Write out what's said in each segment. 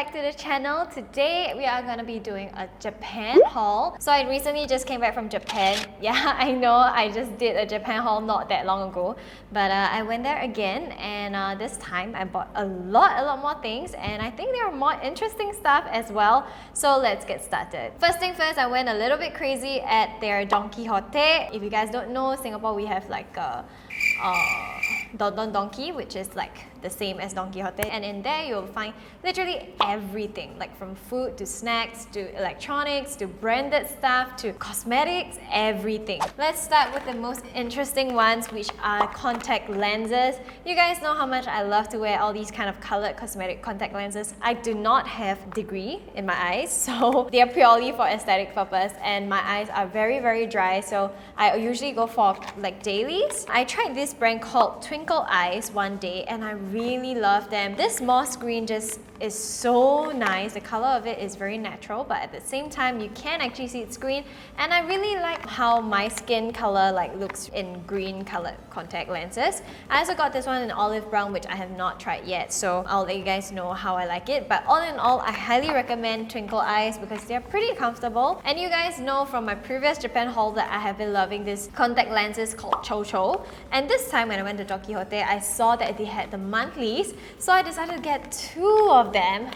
back to the channel. Today we are gonna be doing a Japan haul. So I recently just came back from Japan. Yeah, I know I just did a Japan haul not that long ago, but I went there again, and this time I bought a lot more things, and I think there are more interesting stuff as well. So let's get started. First thing first, I went a little bit crazy at their Don Quijote. If you guys don't know, Singapore we have like a Don Donki, which is like the same as Don Quijote, and in there you'll find literally everything, like from food to snacks to electronics to branded stuff to cosmetics, everything. Let's start with the most interesting ones, which are contact lenses. You guys know how much I love to wear all these kind of colored cosmetic contact lenses. I do not have degree in my eyes, so they are purely for aesthetic purpose, and my eyes are very dry, so I usually go for like dailies. I tried this brand called Twinkle eyes one day, and I really love them. This moss green just is so nice. The color of it is very natural, but at the same time you can actually see it's green, and I really like how my skin color like looks in green colored contact lenses. I also got this one in olive brown, which I have not tried yet, so I'll let you guys know how I like it. But all in all, I highly recommend Twinkle eyes because they're pretty comfortable. And you guys know from my previous Japan haul that I have been loving this contact lenses called Chou, and this time when I went to Don Quijote, I saw that they had the monthlies, so I decided to get 2 of them.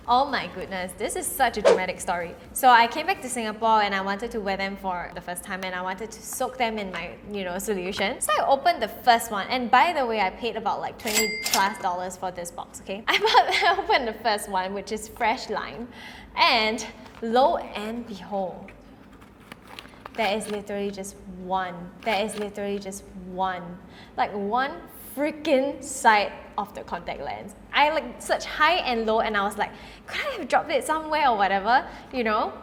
Oh my goodness, this is such a dramatic story. So I came back to Singapore and I wanted to wear them for the first time, and I wanted to soak them in my, solution. So I opened the first one, and by the way, I paid about like $20+ for this box, okay? I opened the first one, which is fresh lime, and lo and behold, there is literally just one. There is literally just one. Like one freaking side of the contact lens. I like searched high and low, and I was like, could I have dropped it somewhere or whatever,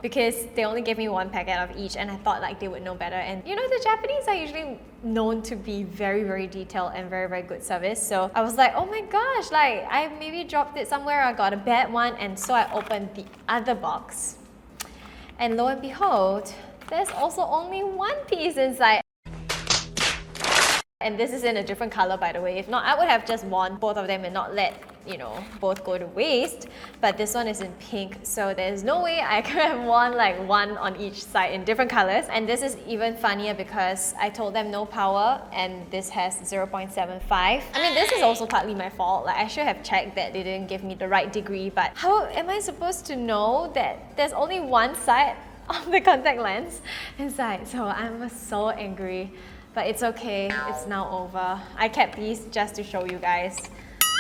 because they only gave me 1 packet of each, and I thought like they would know better. And the Japanese are usually known to be very detailed and very good service. So I was like, oh my gosh, like I maybe dropped it somewhere, I got a bad one. And so I opened the other box, and lo and behold, there's also only 1 piece inside. And this is in a different color, by the way. If not, I would have just worn both of them and not let, both go to waste. But this one is in pink, so there's no way I could have worn like 1 on each side in different colors. And this is even funnier because I told them no power, and this has 0.75. I mean, this is also partly my fault. Like I should have checked that they didn't give me the right degree, but how am I supposed to know that there's only 1 side of the contact lens inside? So I'm so angry. But it's okay, it's now over. I kept these just to show you guys.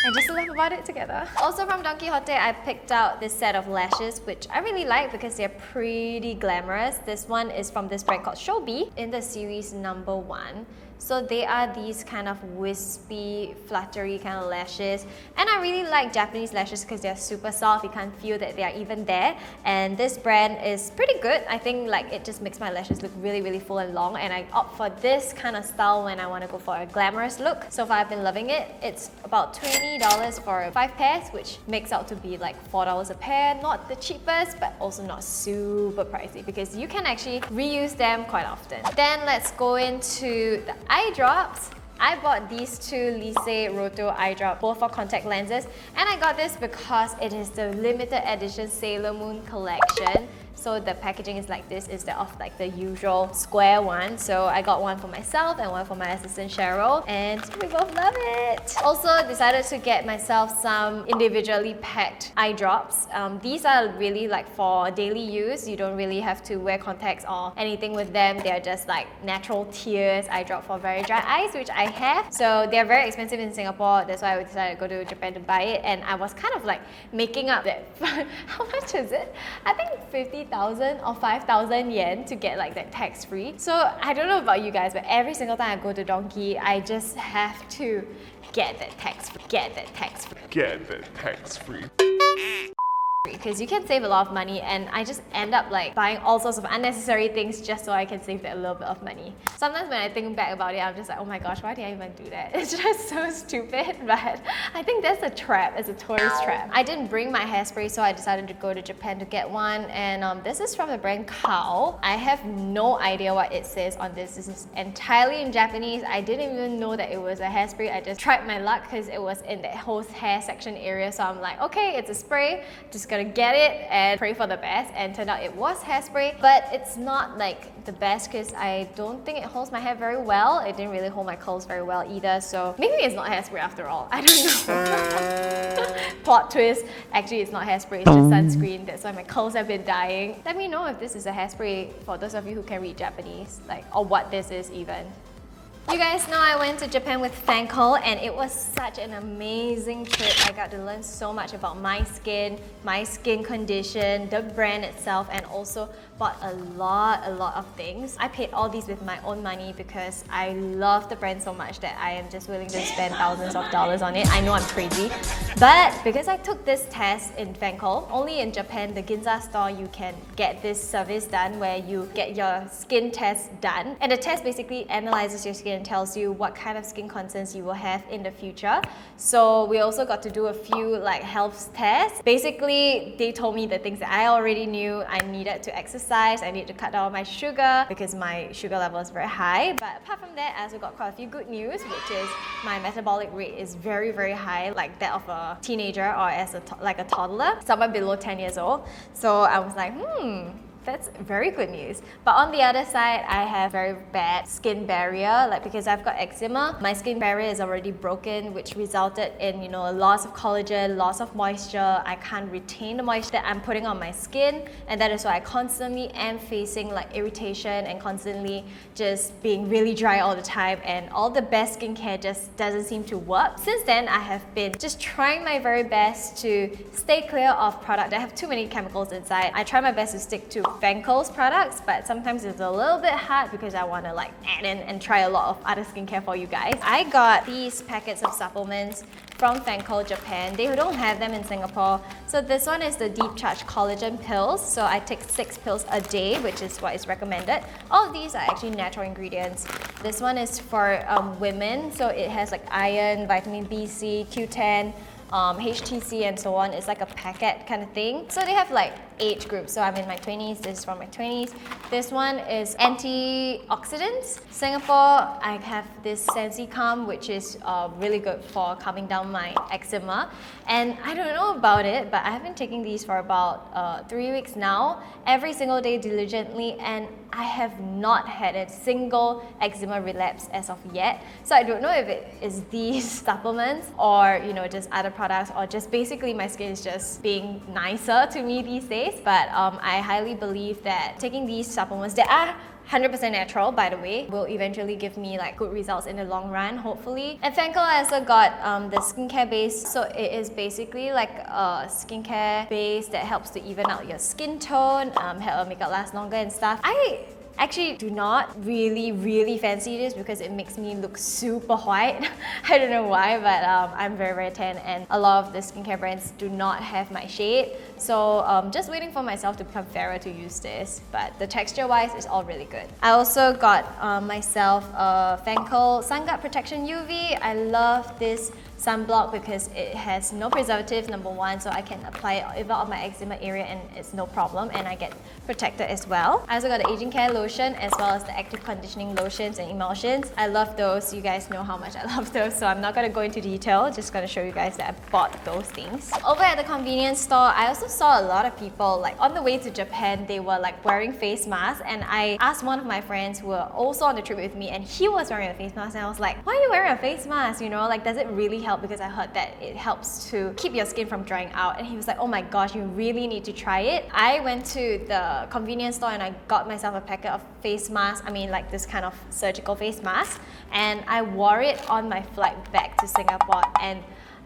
I just laugh about it together. Also from Don Quijote, I picked out this set of lashes, which I really like because they're pretty glamorous. This one is from this brand called Sho-Bi in the series number 1. So they are these kind of wispy, fluttery kind of lashes. And I really like Japanese lashes because they're super soft. You can't feel that they are even there. And this brand is pretty good. I think like it just makes my lashes look really full and long. And I opt for this kind of style when I want to go for a glamorous look. So far I've been loving it. It's about $20 for 5 pairs, which makes out to be like $4 a pair. Not the cheapest, but also not super pricey because you can actually reuse them quite often. Then let's go into the Eyedrops. I bought these 2 Lycee Rhoto eye drops, both for contact lenses, and I got this because it is the limited edition Sailor Moon collection. So the packaging is like this instead of like the usual square one. So I got one for myself and one for my assistant Cheryl, and we both love it. Also decided to get myself some individually packed eye drops. These are really like for daily use. You don't really have to wear contacts or anything with them. They're just like natural tears eye drop for very dry eyes, which I have. So they're very expensive in Singapore. That's why I decided to go to Japan to buy it. And I was kind of like making up that how much is it? I think 50,000 or 5,000 yen to get like that tax-free. So I don't know about you guys, but every single time I go to Donkey, I just have to get that tax-free, get that tax-free, get that tax-free. Because you can save a lot of money, and I just end up like buying all sorts of unnecessary things just so I can save that little bit of money. Sometimes when I think back about it, I'm just like, oh my gosh, why did I even do that? It's just so stupid, but I think that's a trap. It's a tourist trap. I didn't bring my hairspray, so I decided to go to Japan to get one, and this is from the brand Kao. I have no idea what it says on this. This is entirely in Japanese. I didn't even know that it was a hairspray. I just tried my luck because it was in that whole hair section area, so I'm like, okay, it's a spray. Just gonna get it and pray for the best, and turned out it was hairspray, but it's not like the best because I don't think it holds my hair very well. It didn't really hold my curls very well either, so maybe it's not hairspray after all. I don't know. Plot twist, actually it's not hairspray, it's just sunscreen. That's why my curls have been dying. Let me know if this is a hairspray for those of you who can read Japanese, like, or what this is even. You guys know I went to Japan with Fancl and it was such an amazing trip. I got to learn so much about my skin condition, the brand itself, and also bought a lot of things. I paid all these with my own money because I love the brand so much that I am just willing to spend thousands of dollars on it. I know I'm crazy, but because I took this test in Fancl, only in Japan, the Ginza store, you can get this service done where you get your skin test done. And the test basically analyzes your skin and tells you what kind of skin concerns you will have in the future. So we also got to do a few like health tests. Basically, they told me the things that I already knew. I needed to exercise, I need to cut down my sugar because my sugar level is very high. But apart from that, I also got quite a few good news, which is my metabolic rate is very high, like that of a teenager or as like a toddler, someone below 10 years old. So I was like, that's very good news. But on the other side, I have very bad skin barrier, like because I've got eczema. My skin barrier is already broken, which resulted in, you know, a loss of collagen, loss of moisture. I can't retain the moisture that I'm putting on my skin, and that is why I constantly am facing like irritation and constantly just being really dry all the time, and all the best skincare just doesn't seem to work. Since then, I have been just trying my very best to stay clear of products that have too many chemicals inside. I try my best to stick to Fancl's products, but sometimes it's a little bit hard because I want to like add in and try a lot of other skincare for you guys. I got these packets of supplements from Fancl Japan. They don't have them in Singapore. So this one is the Deep Charge Collagen pills. So I take 6 pills a day, which is what is recommended. All of these are actually natural ingredients. This one is for women, so it has like iron, vitamin B, C, Q10, HTC and so on. It's like a packet kind of thing. So they have like age groups. So I'm in my 20s, this is from my 20s. This one is antioxidants. Singapore, I have this Sensi Calm, which is really good for calming down my eczema. And I don't know about it, but I have been taking these for about 3 weeks now, every single day diligently, and I have not had a single eczema relapse as of yet. So I don't know if it is these supplements or, you know, just other products, or just basically my skin is just being nicer to me these days. But I highly believe that taking these supplements that are 100% natural, by the way, will eventually give me like good results in the long run, hopefully. And Fancl, I also got the skincare base. So it is basically like a skincare base that helps to even out your skin tone, help make it last longer and stuff. I actually do not really fancy this because it makes me look super white. I don't know why, but I'm very tan, and a lot of the skincare brands do not have my shade. So just waiting for myself to become fairer to use this, but the texture wise is all really good. I also got myself a Fancl SunGuard Protection UV. I love this sunblock because it has no preservatives, number one, so I can apply it even on my eczema area and it's no problem, and I get protected as well. I also got the aging care lotion as well as the active conditioning lotions and emulsions. I love those. You guys know how much I love those, so I'm not going to go into detail, just going to show you guys that I bought those things. Over at the convenience store, I also saw a lot of people like on the way to Japan, they were like wearing face masks, and I asked one of my friends who were also on the trip with me, and he was wearing a face mask, and I was like, why are you wearing a face mask? You know, like, does it really help? Because I heard that it helps to keep your skin from drying out, and he was like, oh my gosh, you really need to try it. I went to the convenience store and I got myself a packet of face masks, like this kind of surgical face mask, and I wore it on my flight back to Singapore, and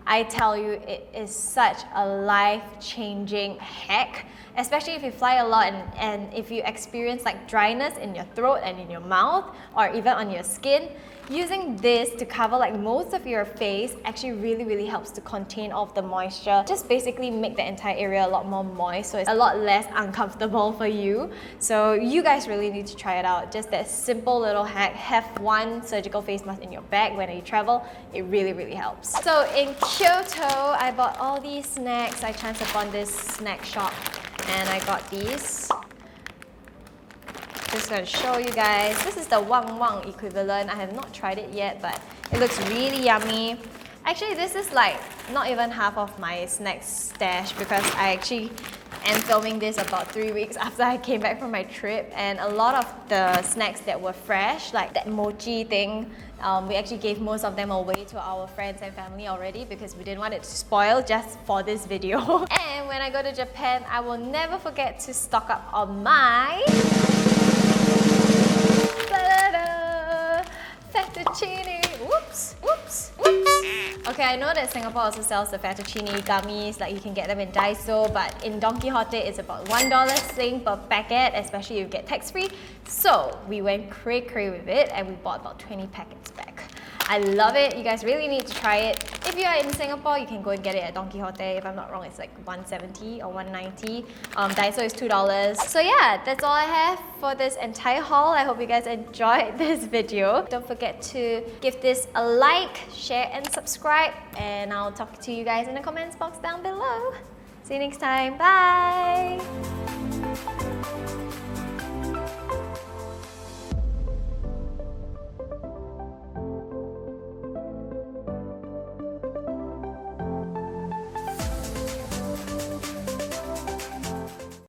I tell you, it is such a life-changing hack, especially if you fly a lot and if you experience like dryness in your throat and in your mouth or even on your skin. Using this to cover like most of your face actually really helps to contain all of the moisture. Just basically make the entire area a lot more moist, so it's a lot less uncomfortable for you. So you guys really need to try it out. Just that simple little hack. Have one surgical face mask in your bag when you travel. It really helps. So in Kyoto, I bought all these snacks. I chanced upon this snack shop and I got these. Just going to show you guys. This is the Wang Wang equivalent. I have not tried it yet, but it looks really yummy. Actually, this is like not even half of my snacks stash because I actually am filming this about 3 weeks after I came back from my trip, and a lot of the snacks that were fresh, like that mochi thing, we actually gave most of them away to our friends and family already because we didn't want it to spoil just for this video. And when I go to Japan, I will never forget to stock up on my fettuccine. Whoops, whoops, whoops. Okay, I know that Singapore also sells the fettuccine gummies, like you can get them in Daiso, but in Don Quijote it's about $1 Sing per packet, especially if you get tax-free. So we went cray-cray with it and we bought about 20 packets back. I love it. You guys really need to try it. If you are in Singapore, you can go and get it at Don Quijote. If I'm not wrong, it's like $170 or $190. Daiso is $2. So yeah, that's all I have for this entire haul. I hope you guys enjoyed this video. Don't forget to give this a like, share and subscribe. And I'll talk to you guys in the comments box down below. See you next time. Bye!